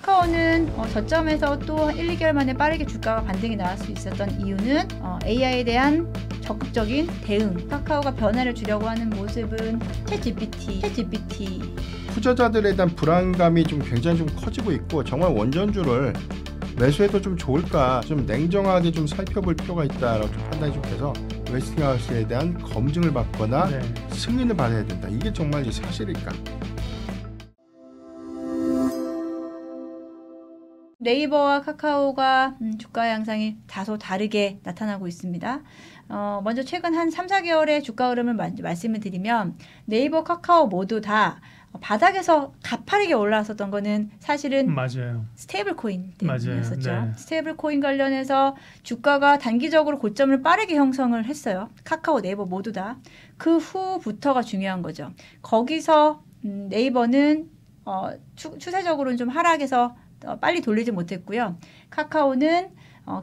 카카오는 저점에서 또 1, 2개월 만에 빠르게 주가가 반등이 나올 수 있었던 이유는 AI에 대한 적극적인 대응, 카카오가 변화를 주려고 하는 모습은 챗GPT 투자자들에 대한 불안감이 좀 굉장히 좀 커지고 있고, 정말 원전주를 매수해도 좀 좋을까 좀 냉정하게 좀 살펴볼 필요가 있다라고 좀 판단이 좀 돼서 웨스팅하우스에 대한 검증을 받거나 승인을 받아야 된다. 이게 정말 이 사실일까? 네이버와 카카오가 주가 양상이 다소 다르게 나타나고 있습니다. 먼저 최근 한 3, 4개월의 주가 흐름을 말씀을 드리면 네이버, 카카오 모두 다 바닥에서 가파르게 올라왔었던 거는 사실은 맞아요. 스테이블 코인 때문이었었죠. 네. 스테이블 코인 관련해서 주가가 단기적으로 고점을 빠르게 형성을 했어요. 카카오, 네이버 모두 다. 그 후부터가 중요한 거죠. 거기서 네이버는 추세적으로는 좀 하락해서 빨리 돌리지 못했고요. 카카오는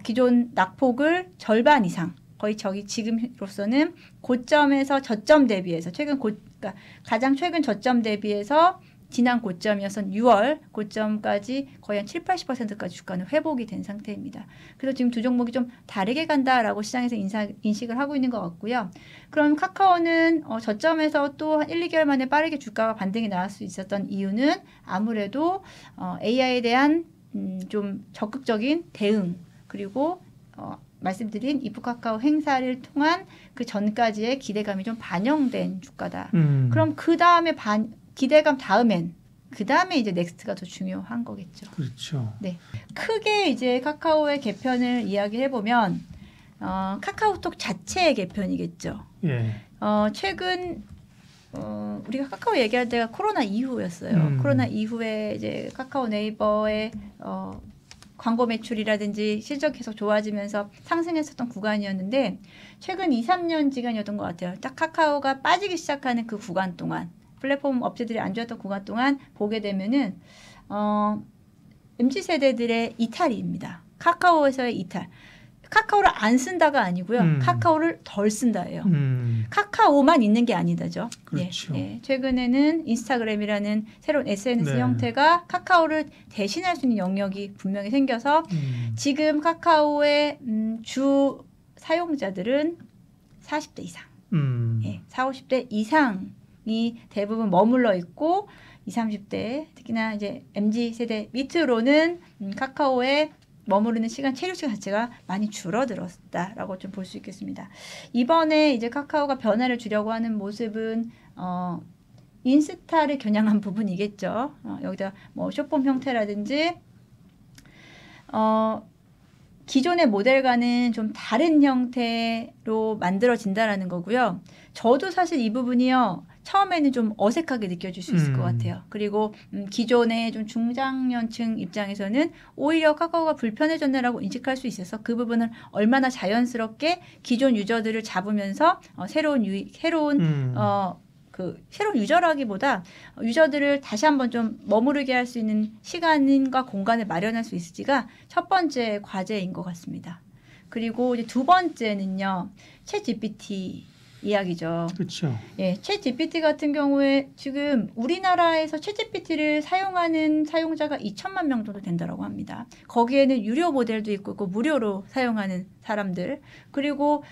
기존 낙폭을 절반 이상, 거의 지금으로서는 고점에서 저점 대비해서 그러니까 가장 최근 저점 대비해서 지난 고점이었던 6월 고점까지 거의 한 7, 80%까지 주가는 회복이 된 상태입니다. 그래서 지금 두 종목이 좀 다르게 간다라고 시장에서 인식을 하고 있는 것 같고요. 그럼 카카오는 저점에서 또 한 1, 2개월 만에 빠르게 주가가 반등이 나올 수 있었던 이유는 아무래도 AI에 대한 좀 적극적인 대응, 그리고 말씀드린 이프카카오 행사를 통한 그 전까지의 기대감이 좀 반영된 주가다. 그럼 그 다음에 기대감 다음엔 그 다음에 이제 넥스트가 더 중요한 거겠죠. 그렇죠. 네, 크게 이제 카카오의 개편을 이야기해 보면 카카오톡 자체의 개편이겠죠. 예. 최근 우리가 카카오 얘기할 때가 코로나 이후였어요. 코로나 이후에 이제 카카오 네이버의 광고 매출이라든지 실적 계속 좋아지면서 상승했었던 구간이었는데 최근 2, 3년 지간이었던 것 같아요. 딱 카카오가 빠지기 시작하는 그 구간 동안, 플랫폼 업체들이 안 좋았던 구간 동안 보게 되면은 MZ세대들의 이탈입니다. 카카오에서의 이탈. 카카오를 안 쓴다가 아니고요. 카카오를 덜 쓴다예요. 카카오만 있는 게 아니다죠. 그렇죠. 예. 최근에는 인스타그램이라는 새로운 SNS 형태가 카카오를 대신할 수 있는 영역이 분명히 생겨서 지금 카카오의 주 사용자들은 40대 이상, 40, 50대 이상이 대부분 머물러 있고 20, 30대 특히나 이제 MZ세대 밑으로는 카카오의 머무르는 체류 시간 자체가 많이 줄어들었다라고 좀 볼 수 있겠습니다. 이번에 이제 카카오가 변화를 주려고 하는 모습은 인스타를 겨냥한 부분이겠죠. 여기다 뭐 숏폼 형태라든지 기존의 모델과는 좀 다른 형태로 만들어진다라는 거고요. 저도 사실 이 부분이요. 처음에는 좀 어색하게 느껴질 수 있을 것 같아요. 그리고 기존의 좀 중장년층 입장에서는 오히려 카카오가 불편해졌네라고 인식할 수 있어서 그 부분을 얼마나 자연스럽게 기존 유저들을 잡으면서 새로운 유저라기보다 유저들을 다시 한번 좀 머무르게 할 수 있는 시간과 공간을 마련할 수 있을지가 첫 번째 과제인 것 같습니다. 그리고 이제 두 번째는요, 챗GPT 이야기죠. 그렇죠. 예, 챗GPT 같은 경우에 지금 우리나라에서 챗GPT를 사용하는 사용자가 2천만 명 정도 된다고 합니다. 거기에는 유료 모델도 있고 무료로 사용하는 사람들, 그리고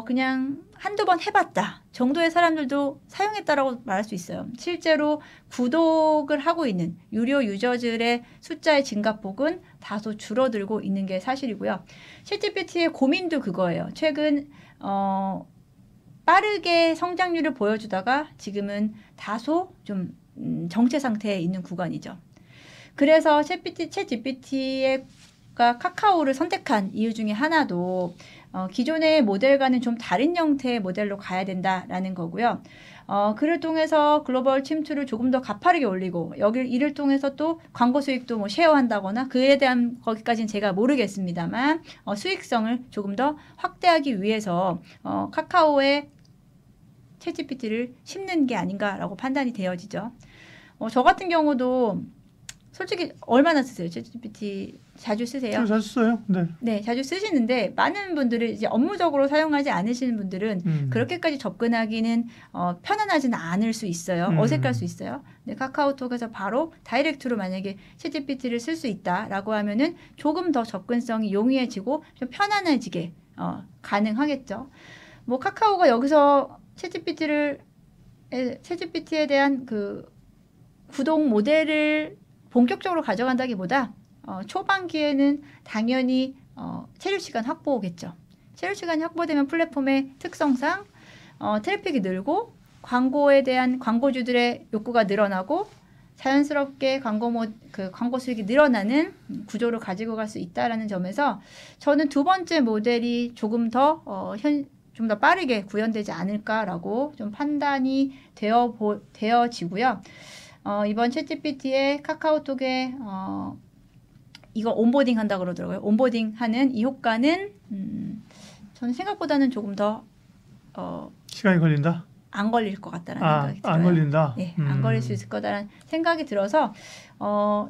그냥 한두 번 해봤다 정도의 사람들도 사용했다라고 말할 수 있어요. 실제로 구독을 하고 있는 유료 유저들의 숫자의 증가폭은 다소 줄어들고 있는 게 사실이고요. 챗GPT의 고민도 그거예요. 최근 빠르게 성장률을 보여주다가 지금은 다소 좀 정체 상태에 있는 구간이죠. 그래서 챗GPT가 카카오를 선택한 이유 중에 하나도 기존의 모델과는 좀 다른 형태의 모델로 가야 된다라는 거고요. 그를 통해서 글로벌 침투를 조금 더 가파르게 올리고 이를 통해서 또 광고 수익도 뭐 쉐어한다거나 그에 대한 거기까지는 제가 모르겠습니다만 수익성을 조금 더 확대하기 위해서 카카오의 챗GPT를 심는 게 아닌가라고 판단이 되어지죠. 저 같은 경우도 솔직히 얼마나 쓰세요? 챗GPT 자주 쓰세요? 자주 써요. 네. 네, 자주 쓰시는데 많은 분들이 이제 업무적으로 사용하지 않으시는 분들은 그렇게까지 접근하기는 편안하지는 않을 수 있어요. 어색할 수 있어요. 근데 카카오톡에서 바로 다이렉트로 만약에 챗GPT를 쓸 수 있다라고 하면은 조금 더 접근성이 용이해지고 좀 편안해지게 가능하겠죠. 뭐 카카오가 여기서 챗GPT에 대한 그 구독 모델을 본격적으로 가져간다기보다 초반기에는 당연히 체류 시간 확보겠죠. 체류 시간이 확보되면 플랫폼의 특성상 트래픽이 늘고 광고에 대한 광고주들의 욕구가 늘어나고 자연스럽게 광고 수익이 늘어나는 구조를 가지고 갈 수 있다라는 점에서 저는 두 번째 모델이 조금 더 좀 더 빠르게 구현되지 않을까라고 좀 판단이 되어지고요. 이번 챗GPT의 카카오톡에 이거 온보딩 한다 그러더라고요. 온보딩 하는 이 효과는 저는 생각보다는 조금 더 시간이 걸린다? 안 걸릴 것 같다라는 생각이 들어요. 안 걸린다? 네, 안 걸릴 수 있을 거다라는 생각이 들어서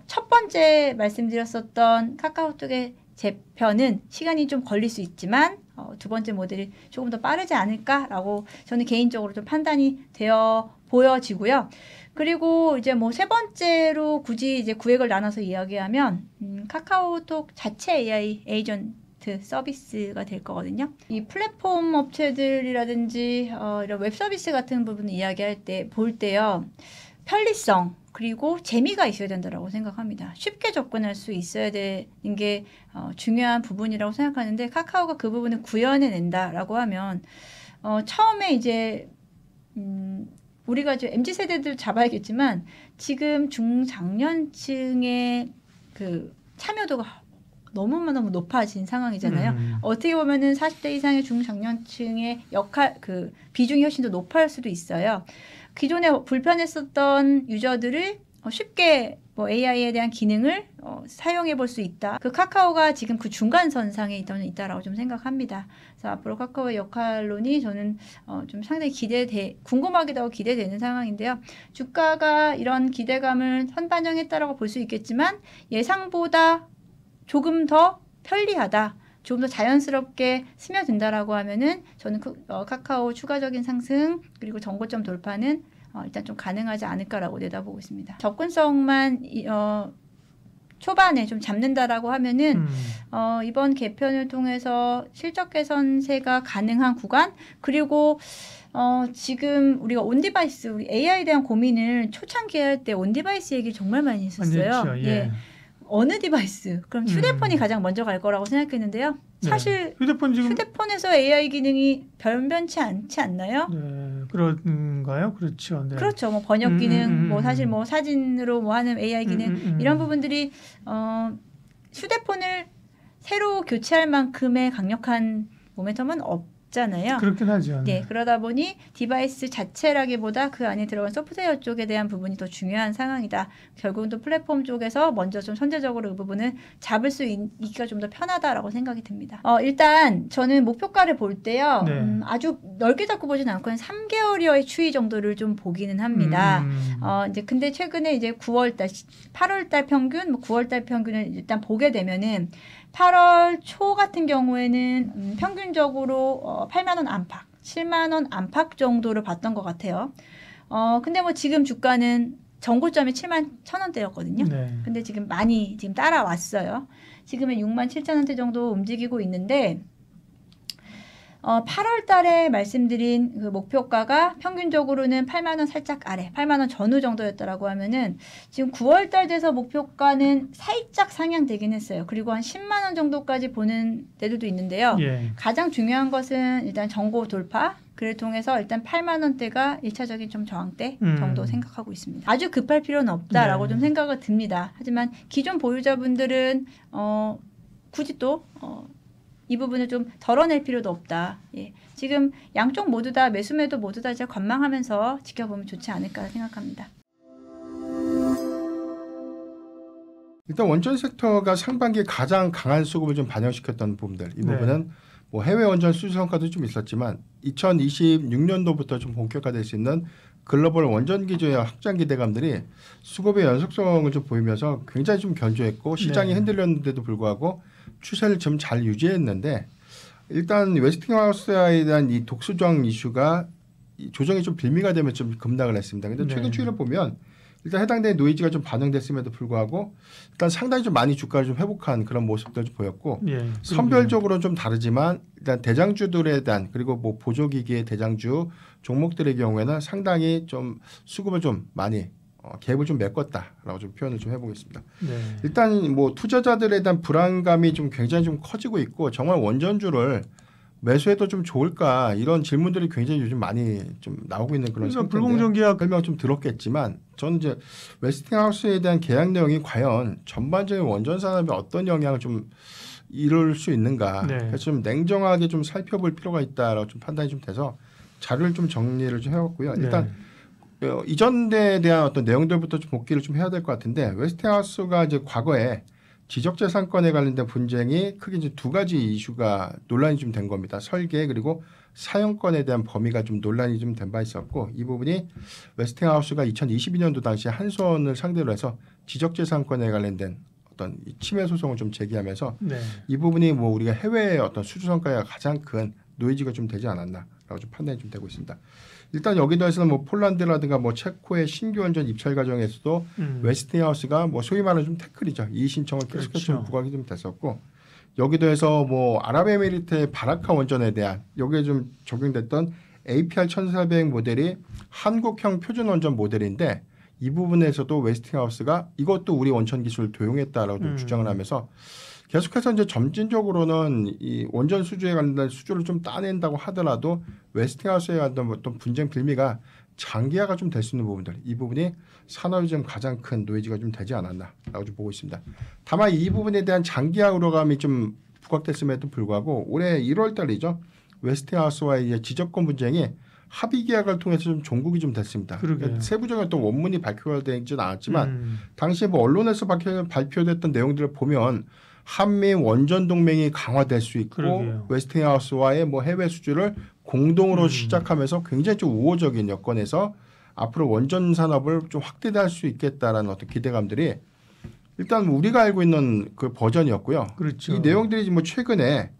첫 번째 말씀드렸었던 카카오톡의 재편은 시간이 좀 걸릴 수 있지만 두 번째 모델이 조금 더 빠르지 않을까라고 저는 개인적으로 좀 판단이 되어 보여지고요. 그리고 이제 뭐 세 번째로 굳이 이제 구획을 나눠서 이야기하면 카카오톡 자체 AI 에이전트 서비스가 될 거거든요. 이 플랫폼 업체들이라든지 이런 웹 서비스 같은 부분을 이야기할 때 볼 때요. 편리성 그리고 재미가 있어야 된다고 생각합니다. 쉽게 접근할 수 있어야 되는 게 중요한 부분이라고 생각하는데 카카오가 그 부분을 구현해낸다라고 하면 처음에 이제 우리가 이제 MZ세대들 잡아야겠지만 지금 중장년층의 그 참여도가 너무 높아진 상황이잖아요. 어떻게 보면은 40대 이상의 중장년층의 그 비중이 훨씬 더 높을 수도 있어요. 기존에 불편했었던 유저들을 쉽게 뭐 AI에 대한 기능을 사용해 볼 수 있다. 그 카카오가 지금 그 중간선상에 있다라고 좀 생각합니다. 그래서 앞으로 카카오의 역할론이 저는 좀 상당히 궁금하기도 하고 기대되는 상황인데요. 주가가 이런 기대감을 선반영했다라고 볼 수 있겠지만 예상보다 조금 더 편리하다. 조금 더 자연스럽게 스며든다라고 하면은 저는 카카오 추가적인 상승 그리고 정고점 돌파는 일단 좀 가능하지 않을까라고 내다보고 있습니다. 접근성만 초반에 좀 잡는다라고 하면은 이번 개편을 통해서 실적 개선세가 가능한 구간 그리고 지금 우리가 온디바이스 우리 AI에 대한 고민을 초창기에 할 때 온디바이스 얘기를 정말 많이 했었어요. 예. 어느 디바이스? 그럼 휴대폰이 가장 먼저 갈 거라고 생각했는데요. 사실 네. 휴대폰에서 AI 기능이 변변치 않지 않나요? 네, 그런가요? 그렇죠. 네. 그렇죠. 뭐 번역 기능, 뭐 사실 뭐 사진으로 뭐 하는 AI 기능 이런 부분들이 휴대폰을 새로 교체할 만큼의 강력한 모멘텀은 없잖아요. 그렇긴 하죠. 네, 그러다 보니 디바이스 자체라기보다 그 안에 들어간 소프트웨어 쪽에 대한 부분이 더 중요한 상황이다. 결국은 또 플랫폼 쪽에서 먼저 좀 선제적으로 그 부분을 잡을 수 있기가 좀 더 편하다라고 생각이 듭니다. 일단 저는 목표가를 볼 때요. 네. 아주 넓게 잡고 보진 않고 한 3개월여의 추이 정도를 좀 보기는 합니다. 이제 근데 최근에 이제 9월달, 8월달 평균, 뭐 9월달 평균을 일단 보게 되면은 8월 초 같은 경우에는 평균적으로 8만 원 안팎, 7만 원 안팎 정도를 봤던 것 같아요. 근데 뭐 지금 주가는 전고점이 7만 1,000원대였거든요. 네. 근데 지금 많이 지금 따라왔어요. 지금은 6만 7천 원대 정도 움직이고 있는데 8월 달에 말씀드린 그 목표가가 평균적으로는 8만 원 살짝 아래, 8만 원 전후 정도였다라고 하면은 지금 9월 달 돼서 목표가는 살짝 상향되긴 했어요. 그리고 한 10만 원 정도까지 보는 데들도 있는데요. 예. 가장 중요한 것은 일단 전고 돌파. 그를 통해서 일단 8만 원대가 1차적인 좀 저항대 정도 생각하고 있습니다. 아주 급할 필요는 없다라고 좀 생각이 듭니다. 하지만 기존 보유자분들은 굳이 또 이 부분을 좀 덜어낼 필요도 없다. 예. 지금 양쪽 모두 다 매수매도 모두 다 이제 관망하면서 지켜보면 좋지 않을까 생각합니다. 일단 원전 섹터가 상반기에 가장 강한 수급을 좀 반영시켰던 부분들 이 부분은 뭐 해외 원전 수주 성과도 좀 있었지만 2026년도부터 좀 본격화될 수 있는 글로벌 원전 기조의 확장 기대감들이 수급의 연속성을 좀 보이면서 굉장히 좀 견조했고 시장이 네. 흔들렸는데도 불구하고 추세를 좀 잘 유지했는데 일단 웨스팅하우스에 대한 이 독수조항 이슈가 이 조정이 좀 빌미가 되면 좀 급락을 했습니다. 근데 최근 네. 추이를 보면 일단 해당된 노이즈가 좀 반영됐음에도 불구하고 일단 상당히 좀 많이 주가를 좀 회복한 그런 모습들 좀 보였고 예. 선별적으로는 좀 다르지만 일단 대장주들에 대한 그리고 뭐 보조기기의 대장주 종목들의 경우에는 상당히 좀 수급을 좀 많이 갭을 좀 메꿨다라고 좀 표현을 좀 해보겠습니다. 네. 일단 뭐 투자자들에 대한 불안감이 좀 굉장히 좀 커지고 있고 정말 원전주를 매수해도 좀 좋을까 이런 질문들이 굉장히 요즘 많이 좀 나오고 있는 그런 그러니까 상태인데 불공정 계약 설명 좀 들었겠지만 저는 이제 웨스팅하우스에 대한 계약 내용이 과연 전반적인 원전 산업에 어떤 영향을 좀 이룰 수 있는가 네. 그래서 좀 냉정하게 좀 살펴볼 필요가 있다라고 좀 판단이 좀 돼서 자료를 좀 정리를 좀 해왔고요. 일단 이전에 대한 어떤 내용들부터 좀 복기를 좀 해야 될 것 같은데 웨스팅하우스가 이제 과거에 지적재산권에 관련된 분쟁이 크게 이제 두 가지 이슈가 논란이 좀 된 겁니다. 설계 그리고 사용권에 대한 범위가 좀 논란이 좀 된 바 있었고 이 부분이 웨스팅하우스가 2022년도 당시에 한수원을 상대로 해서 지적재산권에 관련된 어떤 이 침해 소송을 좀 제기하면서 네. 이 부분이 뭐 우리가 해외의 어떤 수주 성과가 가장 큰 노이즈가 좀 되지 않았나라고 좀 판단이 좀 되고 있습니다. 일단 여기도에서는 뭐 폴란드라든가 뭐 체코의 신규 원전 입찰 과정에서도 웨스팅하우스가 뭐 소위 말하는 좀 태클이죠. 이의 신청을 계속해서 그렇죠. 좀 부각이 좀 됐었고 여기도에서 뭐 아랍에미리트의 바라카 원전에 대한 여기에 좀 적용됐던 APR 1400 모델이 한국형 표준 원전 모델인데 이 부분에서도 웨스팅하우스가 이것도 우리 원천 기술을 도용했다라고 좀 주장을 하면서 계속해서 이제 점진적으로는 이 원전 수주에 관련된 수주를 좀 따낸다고 하더라도 웨스팅하우스에 관한 어떤 분쟁 빌미가 장기화가 좀 될 수 있는 부분들 이 부분이 산업이 좀 가장 큰 노이즈가 좀 되지 않았나라고 좀 보고 있습니다. 다만 이 부분에 대한 장기화 우려감이 좀 부각됐음에도 불구하고 올해 1월 달이죠. 웨스팅하우스와의 이제 지적권 분쟁이 합의 계약을 통해서 좀 종국이 좀 됐습니다. 그러게요. 세부적인 어떤 원문이 발표되지는 않았지만 당시에 뭐 언론에서 발표됐던 내용들을 보면 한미 원전 동맹이 강화될 수 있고 그러게요. 웨스팅하우스와의 뭐 해외 수주를 공동으로 시작하면서 굉장히 좀 우호적인 여건에서 앞으로 원전 산업을 좀 확대할 수 있겠다라는 어떤 기대감들이 일단 우리가 알고 있는 그 버전이었고요. 그렇죠. 이 내용들이 뭐 최근에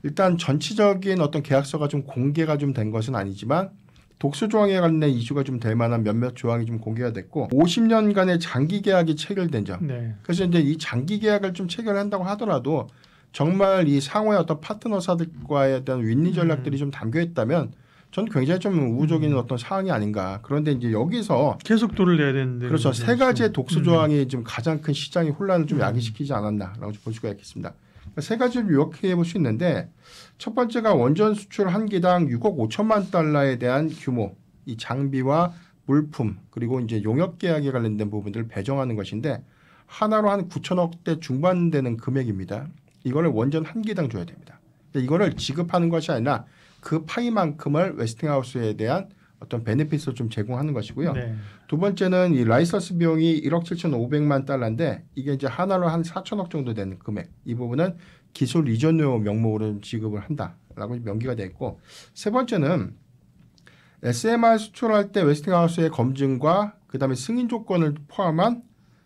일단 전체적인 어떤 계약서가 좀 공개가 좀 된 것은 아니지만 독수 조항에 관련된 이슈가 좀 될 만한 몇몇 조항이 좀 공개가 됐고 50년간의 장기 계약이 체결된 점. 네. 그래서 이제 이 장기 계약을 좀 체결한다고 하더라도 정말 이 상호의 어떤 파트너사들과의 어떤 윈리 전략들이 좀 담겨 있다면 저는 굉장히 좀 우호적인 어떤 사항이 아닌가. 그런데 이제 여기서 계속도를 내야 되는데 그렇죠. 세 가지의 독수 조항이 좀 가장 큰 시장의 혼란을 좀 야기시키지 않았나라고 볼 수가 있겠습니다. 세 가지를 요약해 볼 수 있는데 첫 번째가 원전 수출 한 기당 6억 5천만 달러에 대한 규모, 이 장비와 물품 그리고 이제 용역 계약에 관련된 부분들을 배정하는 것인데 하나로 한 9천억대 중반 되는 금액입니다. 이거를 원전 한 기당 줘야 됩니다. 이거를 지급하는 것이 아니라 그 파이만큼을 웨스팅하우스에 대한 어떤 베네핏을 좀 제공하는 것이고요. 네. 두 번째는 이 라이선스 비용이 1억 7,500만 달러인데 이게 이제 하나로 한 4천억 정도 되는 금액. 이 부분은 기술 이전료 명목으로 지급을 한다라고 명기가 되어 있고 세 번째는 SMR 수출할 때 웨스팅하우스의 검증과 그다음에 승인 조건을 포함한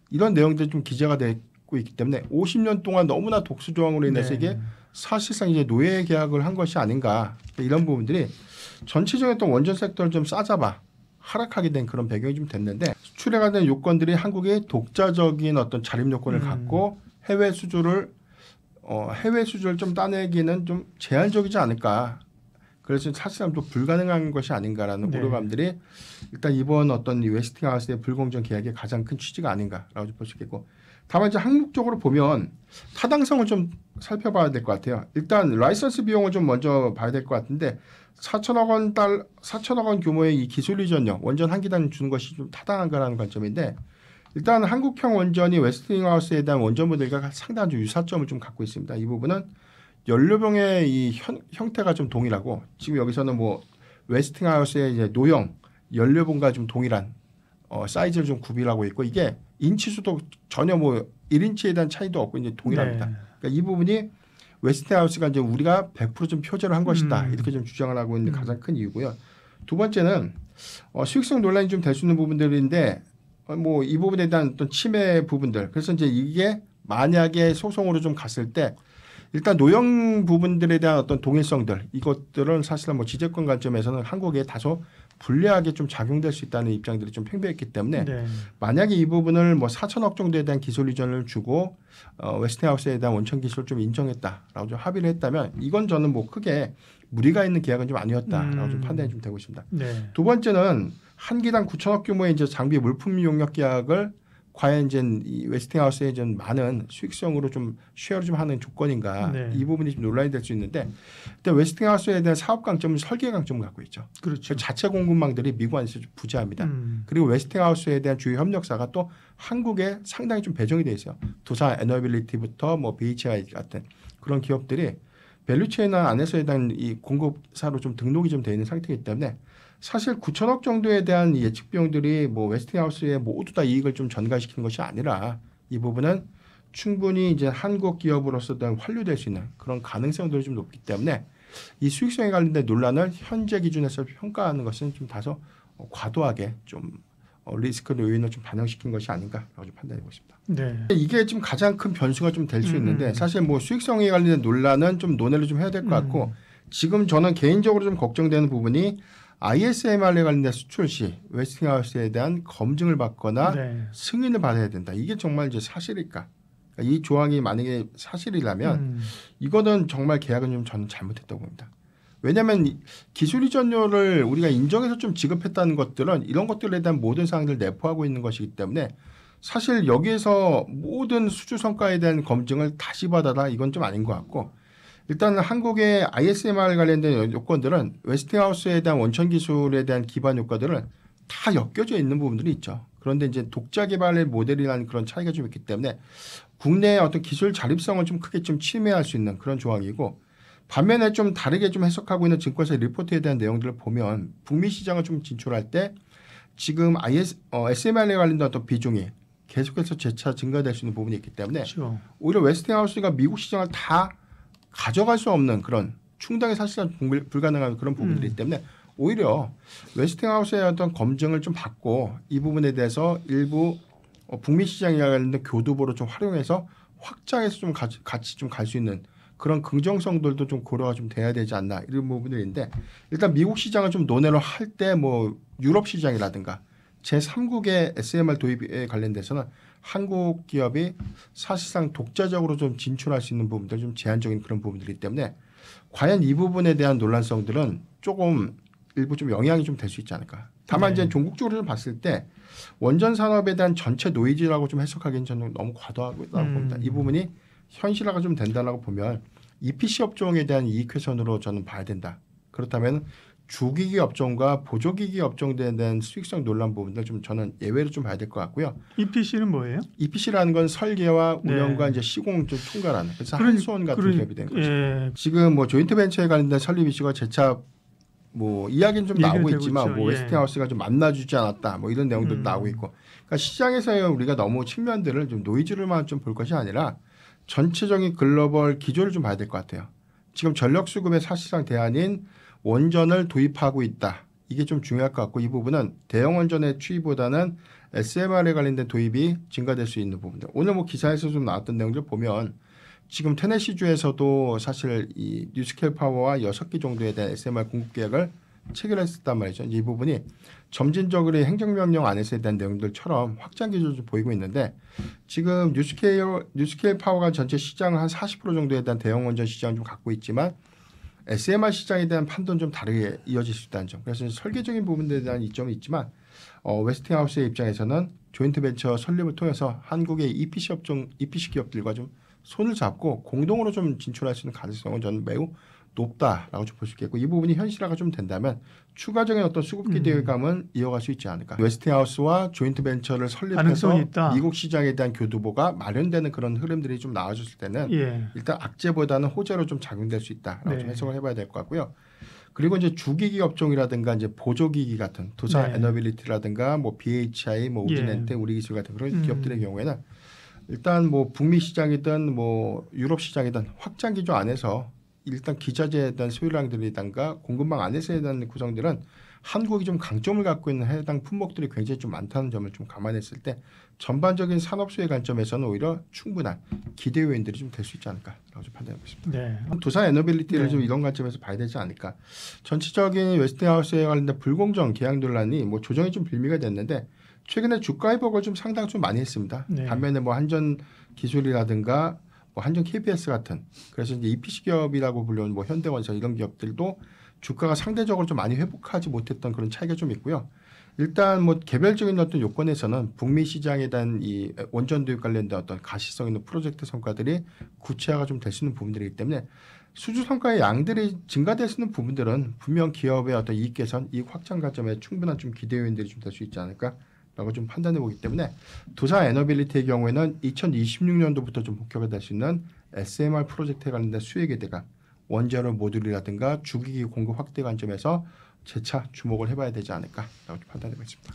이런 내용들이 좀 기재가 되고 있기 때문에 50년 동안 너무나 독수 조항으로 인해서 네. 이게 사실상 이제 노예 계약을 한 것이 아닌가 이런 부분들이 전체적인 어떤 원전 섹터를 좀 싸잡아 하락하게 된 그런 배경이 좀 됐는데 수출에 관한 요건들이 한국의 독자적인 어떤 자립 요건을 갖고 해외 수주를 좀 따내기는 좀 제한적이지 않을까. 그래서 사실상 좀 불가능한 것이 아닌가라는 네. 우려감들이 일단 이번 어떤 이 웨스팅하우스의 불공정 계약의 가장 큰 취지가 아닌가라고 볼 수 있겠고 다만 이제 항목적으로 보면 타당성을 좀 살펴봐야 될 것 같아요. 일단 라이선스 비용을 좀 먼저 봐야 될 것 같은데 4천억 원 규모의 이 기술 이전료 원전 한 기당 주는 것이 좀 타당한가라는 관점인데 일단 한국형 원전이 웨스팅하우스에 대한 원전 모델과 상당한 좀 유사점을 좀 갖고 있습니다. 이 부분은 연료병의 이 형태가 좀 동일하고 지금 여기서는 뭐 웨스팅하우스의 이제 노형 연료봉과 좀 동일한 사이즈를 좀 구비하고 있고 이게 인치수도 전혀 뭐 1인치에 대한 차이도 없고 이제 동일합니다. 네. 그러니까 이 부분이 웨스팅하우스가 이제 우리가 100%좀 표절을 한 것이다 이렇게 좀 주장을 하고 있는 가장 큰 이유고요. 두 번째는 수익성 논란이 좀 될 수 있는 부분들인데 뭐 이 부분에 대한 어떤 침해 부분들. 그래서 이제 이게 만약에 소송으로 좀 갔을 때 일단 노영 부분들에 대한 어떤 동일성들 이것들은 사실은 뭐 지재권 관점에서는 한국에 다소 불리하게 좀 작용될 수 있다는 입장들이 좀 팽배했기 때문에 네. 만약에 이 부분을 뭐 4천억 정도에 대한 기술 이전을 주고 웨스팅하우스에 대한 원천 기술을 좀 인정했다라고 좀 합의를 했다면 이건 저는 뭐 크게 무리가 있는 계약은 좀 아니었다라고 좀 판단이 좀 되고 있습니다. 네. 두 번째는 한 기당 9천억 규모의 이제 장비 물품 용역 계약을 과연 이제 이 웨스팅하우스에 좀 많은 수익성으로 좀 쉐어를 좀 하는 조건인가 네. 이 부분이 좀 논란이 될 수 있는데 근데 웨스팅하우스에 대한 사업 강점은 설계 강점을 갖고 있죠. 그렇죠. 자체 공급망들이 미국 안에서 좀 부재합니다. 그리고 웨스팅하우스에 대한 주요 협력사가 또 한국에 상당히 좀 배정이 돼 있어요. 두산 에너빌리티부터 뭐 BHI 같은 그런 기업들이 밸류체인 안에서에 대한 이 공급사로 좀 등록이 좀 돼 있는 상태이기 때문에 사실 9천억 정도에 대한 예측 비용들이 뭐 웨스팅하우스에 모두 다 이익을 좀 전가시키는 것이 아니라 이 부분은 충분히 이제 한국 기업으로서 환류될 수 있는 그런 가능성들이 좀 높기 때문에 이 수익성에 관련된 논란을 현재 기준에서 평가하는 것은 좀 다소 과도하게 좀 리스크 요인을 좀 반영시킨 것이 아닌가라고 좀 판단해 보십니다. 네. 이게 지금 가장 큰 변수가 좀 될 수 있는데 사실 뭐 수익성에 관련된 논란은 좀 논의를 좀 해야 될 것 같고 지금 저는 개인적으로 좀 걱정되는 부분이 ISMR에 관련된 수출 시 웨스팅하우스에 대한 검증을 받거나 네. 승인을 받아야 된다. 이게 정말 이제 사실일까? 그러니까 이 조항이 만약에 사실이라면 이거는 정말 계약은 좀 저는 잘못했다고 봅니다. 왜냐하면 기술 이전료를 우리가 인정해서 좀 지급했다는 것들은 이런 것들에 대한 모든 사항들을 내포하고 있는 것이기 때문에 사실 여기에서 모든 수주 성과에 대한 검증을 다시 받아라 이건 좀 아닌 것 같고 일단 한국의 ISMR 관련된 요건들은 웨스팅하우스에 대한 원천 기술에 대한 기반 효과들은 다 엮여져 있는 부분들이 있죠. 그런데 이제 독자 개발의 모델이라는 그런 차이가 좀 있기 때문에 국내의 어떤 기술 자립성을 좀 크게 좀 침해할 수 있는 그런 조항이고 반면에 좀 다르게 좀 해석하고 있는 증권사 리포트에 대한 내용들을 보면 북미 시장을 좀 진출할 때 지금 SMR에 관련된 어떤 비중이 계속해서 재차 증가될 수 있는 부분이 있기 때문에 그렇죠. 오히려 웨스팅하우스가 미국 시장을 다 가져갈 수 없는 그런 충당이 사실상 불가능한 그런 부분들이기 때문에 오히려 웨스팅하우스의 어떤 검증을 좀 받고 이 부분에 대해서 일부 북미 시장에 관련된 교두보로 좀 활용해서 확장해서 좀 같이 좀 갈 수 있는 그런 긍정성들도 좀 고려가 좀 돼야 되지 않나 이런 부분들인데 일단 미국 시장을 좀 논의를 할 때 뭐 유럽 시장이라든가 제3국의 SMR 도입에 관련돼서는 한국 기업이 사실상 독자적으로 좀 진출할 수 있는 부분들 좀 제한적인 그런 부분들이기 때문에 과연 이 부분에 대한 논란성들은 조금 일부 좀 영향이 좀 될 수 있지 않을까. 다만 이제 종국적으로 좀 봤을 때 원전 산업에 대한 전체 노이즈라고 좀 해석하기는 저는 너무 과도하다고 봅니다. 이 부분이 현실화가 좀 된다라고 보면 EPC 업종에 대한 이익 훼손으로 저는 봐야 된다. 그렇다면 주기기 업종과 보조기기 업종에 대한 수익성 논란 부분들 좀 저는 예외로 좀 봐야 될 것 같고요. EPC는 뭐예요? EPC라는 건 설계와 운영과 네. 이제 시공 좀 총괄하는 그래서 한수원 같은 기업이 된 거죠. 예. 지금 뭐 조인트 벤처에 관련된 설립 이슈가 재차 뭐 이야기는 좀 나오고 있지만 있죠. 뭐 예. 웨스팅하우스가 좀 만나주지 않았다 뭐 이런 내용들도 나오고 있고 그러니까 시장에서 우리가 너무 측면들을 좀 노이즈를만 좀 볼 것이 아니라 전체적인 글로벌 기조를 좀 봐야 될 것 같아요. 지금 전력 수급의 사실상 대안인 원전을 도입하고 있다. 이게 좀 중요할 것 같고 이 부분은 대형 원전의 추이보다는 SMR에 관련된 도입이 증가될 수 있는 부분들. 오늘 뭐 기사에서 좀 나왔던 내용들 보면 지금 테네시주에서도 사실 이 뉴스케일 파워와 6개 정도에 대한 SMR 공급 계약을 체결했단 말이죠. 이 부분이 점진적으로 행정명령 안에서에 대한 내용들처럼 확장 기조를 좀 보이고 있는데 지금 뉴스케일 파워가 전체 시장을 한 40% 정도에 대한 대형 원전 시장을 좀 갖고 있지만 SMR 시장에 대한 판도는 좀 다르게 이어질 수 있다는 점. 그래서 설계적인 부분들에 대한 이점이 있지만 웨스팅하우스의 입장에서는 조인트 벤처 설립을 통해서 한국의 EPC 기업들과 좀 손을 잡고 공동으로 좀 진출할 수 있는 가능성은 저는 매우 높다라고 좀 볼 수 있겠고 이 부분이 현실화가 좀 된다면 추가적인 어떤 수급 기대감은 이어갈 수 있지 않을까. 웨스팅하우스와 조인트 벤처를 설립해서 미국 시장에 대한 교두보가 마련되는 그런 흐름들이 좀 나와줬을 때는 일단 악재보다는 호재로 좀 작용될 수 있다라고 좀 해석을 해봐야 될 것 같고요. 그리고 이제 주기기 업종이라든가 이제 보조기기 같은 두산 에너빌리티라든가 뭐 BHI, 뭐 우진엔테, 우리기술 같은 그런 기업들의 경우에는 일단 뭐 북미 시장이든 뭐 유럽 시장이든 확장 기조 안에서 일단 기자재에 대한 소유량들이든가 공급망 안에서에 대한 구성들은 한국이 좀 강점을 갖고 있는 해당 품목들이 굉장히 좀 많다는 점을 좀 감안했을 때 전반적인 산업 수혜 관점에서는 오히려 충분한 기대 요인들이 좀 될 수 있지 않을까라고 좀 판단하고 있습니다. 네. 두산 에너빌리티를 네. 좀 이런 관점에서 봐야 되지 않을까. 전체적인 웨스팅하우스에 관련된 불공정 계약 논란이 뭐 조정이 좀 빌미가 됐는데 최근에 주가 회복을 좀 상당 좀 많이 했습니다. 네. 반면에 뭐 한전 기술이라든가 뭐 한전 KPS 같은 그래서 이제 EPC 기업이라고 불리는 뭐 현대원전 이런 기업들도 주가가 상대적으로 좀 많이 회복하지 못했던 그런 차이가 좀 있고요. 일단 뭐 개별적인 어떤 요건에서는 북미 시장에 대한 이 원전 도입 관련된 어떤 가시성 있는 프로젝트 성과들이 구체화가 좀 될 수 있는 부분들이기 때문에 수주 성과의 양들이 증가될 수 있는 부분들은 분명 기업의 어떤 이익 개선, 이익 확장 관점에 충분한 좀 기대 요인들이 좀 될 수 있지 않을까라고 좀 판단해 보기 때문에 두산 에너빌리티의 경우에는 2026년도부터 좀 목표가 될 수 있는 SMR 프로젝트에 관련된 수혜 기대가 원자로 모듈이라든가 주기기 공급 확대 관점에서 재차 주목을 해봐야 되지 않을까라고 판단해 보겠습니다.